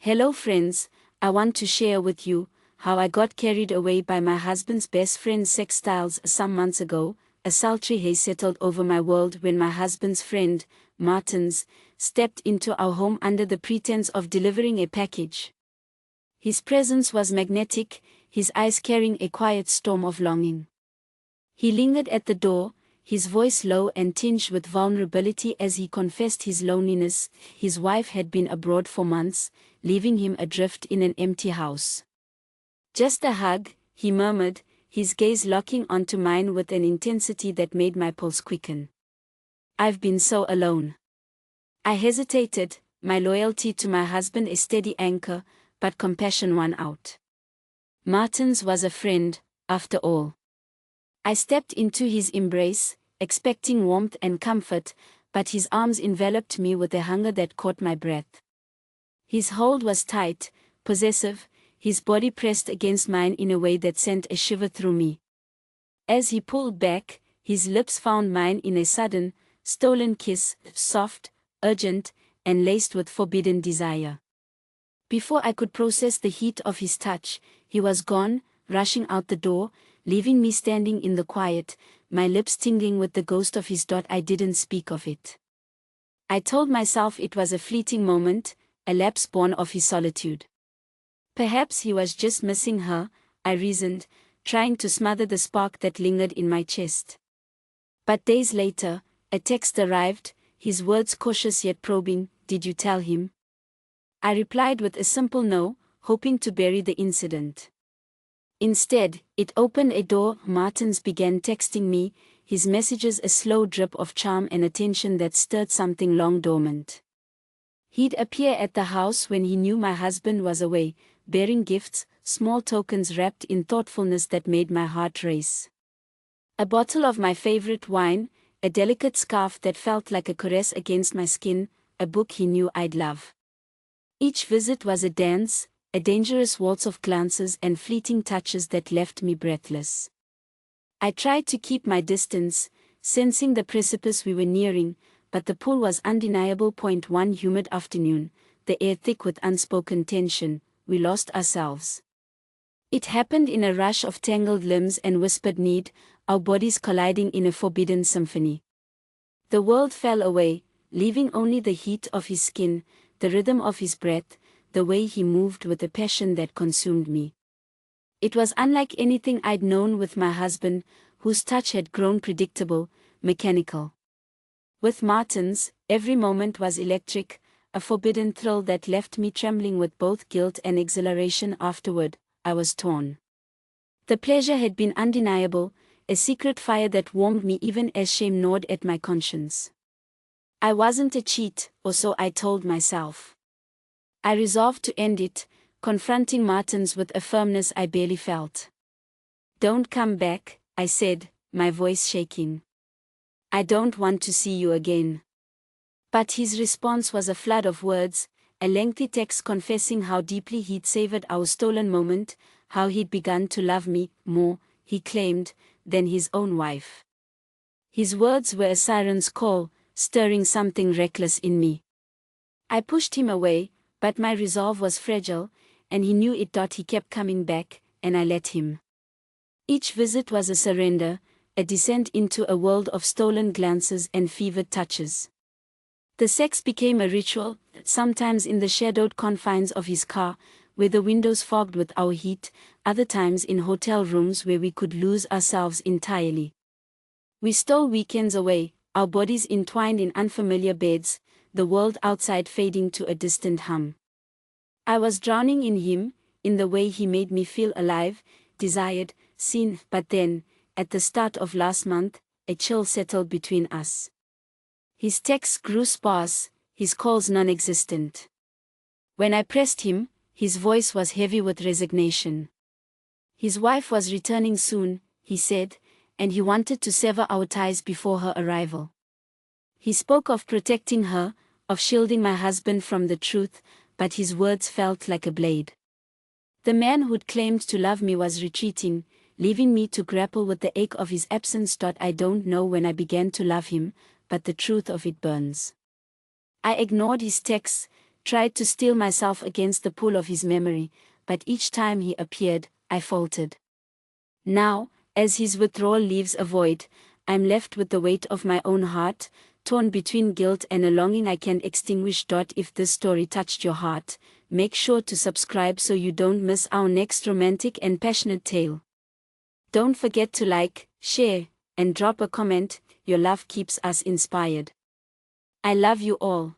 Hello friends, I want to share with you how I got carried away by my husband's best friend's sex styles some months ago. A sultry haze settled over my world when my husband's friend, Martins, stepped into our home under the pretense of delivering a package. His presence was magnetic, his eyes carrying a quiet storm of longing. He lingered at the door, his voice low and tinged with vulnerability as he confessed his loneliness. His wife had been abroad for months, leaving him adrift in an empty house. "Just a hug," he murmured, his gaze locking onto mine with an intensity that made my pulse quicken. "I've been so alone." I hesitated, my loyalty to my husband a steady anchor, but compassion won out. Martins was a friend, after all. I stepped into his embrace, expecting warmth and comfort, but his arms enveloped me with a hunger that caught my breath. His hold was tight, possessive, his body pressed against mine in a way that sent a shiver through me. As he pulled back, his lips found mine in a sudden, stolen kiss, soft, urgent, and laced with forbidden desire. Before I could process the heat of his touch, he was gone, rushing out the door, leaving me standing in the quiet, my lips tingling with the ghost of his thought. I didn't speak of it. I told myself it was a fleeting moment, a lapse born of his solitude. Perhaps he was just missing her, I reasoned, trying to smother the spark that lingered in my chest. But days later, a text arrived, his words cautious yet probing. "Did you tell him?" I replied with a simple no, hoping to bury the incident. Instead, it opened a door. Martins began texting me, his messages a slow drip of charm and attention that stirred something long dormant. He'd appear at the house when he knew my husband was away, bearing gifts, small tokens wrapped in thoughtfulness that made my heart race. A bottle of my favorite wine, a delicate scarf that felt like a caress against my skin, a book he knew I'd love. Each visit was a dance, a dangerous waltz of glances and fleeting touches that left me breathless. I tried to keep my distance, sensing the precipice we were nearing, but the pull was undeniable. One humid afternoon, the air thick with unspoken tension, we lost ourselves. It happened in a rush of tangled limbs and whispered need, our bodies colliding in a forbidden symphony. The world fell away, leaving only the heat of his skin, the rhythm of his breath, the way he moved with a passion that consumed me. It was unlike anything I'd known with my husband, whose touch had grown predictable, mechanical. With Martins, every moment was electric, a forbidden thrill that left me trembling with both guilt and exhilaration. Afterward, I was torn. The pleasure had been undeniable, a secret fire that warmed me even as shame gnawed at my conscience. I wasn't a cheat, or so I told myself. I resolved to end it, confronting Martins with a firmness I barely felt. "Don't come back," I said, my voice shaking. "I don't want to see you again." But his response was a flood of words, a lengthy text confessing how deeply he'd savored our stolen moment, how he'd begun to love me more, he claimed, than his own wife. His words were a siren's call, stirring something reckless in me. I pushed him away, but my resolve was fragile, and he knew it. He kept coming back, and I let him. Each visit was a surrender, a descent into a world of stolen glances and fevered touches. The sex became a ritual, sometimes in the shadowed confines of his car, where the windows fogged with our heat, other times in hotel rooms where we could lose ourselves entirely. We stole weekends away, our bodies entwined in unfamiliar beds, the world outside fading to a distant hum. I was drowning in him, in the way he made me feel alive, desired, seen. But then, at the start of last month, a chill settled between us. His texts grew sparse, his calls non-existent. When I pressed him, his voice was heavy with resignation. His wife was returning soon, he said, and he wanted to sever our ties before her arrival. He spoke of protecting her, of shielding my husband from the truth, but his words felt like a blade. The man who'd claimed to love me was retreating, leaving me to grapple with the ache of his absence. I don't know when I began to love him, but the truth of it burns. I ignored his texts, tried to steel myself against the pull of his memory, but each time he appeared, I faltered. Now, as his withdrawal leaves a void, I'm left with the weight of my own heart, torn between guilt and a longing I can't extinguish. If this story touched your heart, make sure to subscribe so you don't miss our next romantic and passionate tale. Don't forget to like, share, and drop a comment. Your love keeps us inspired. I love you all.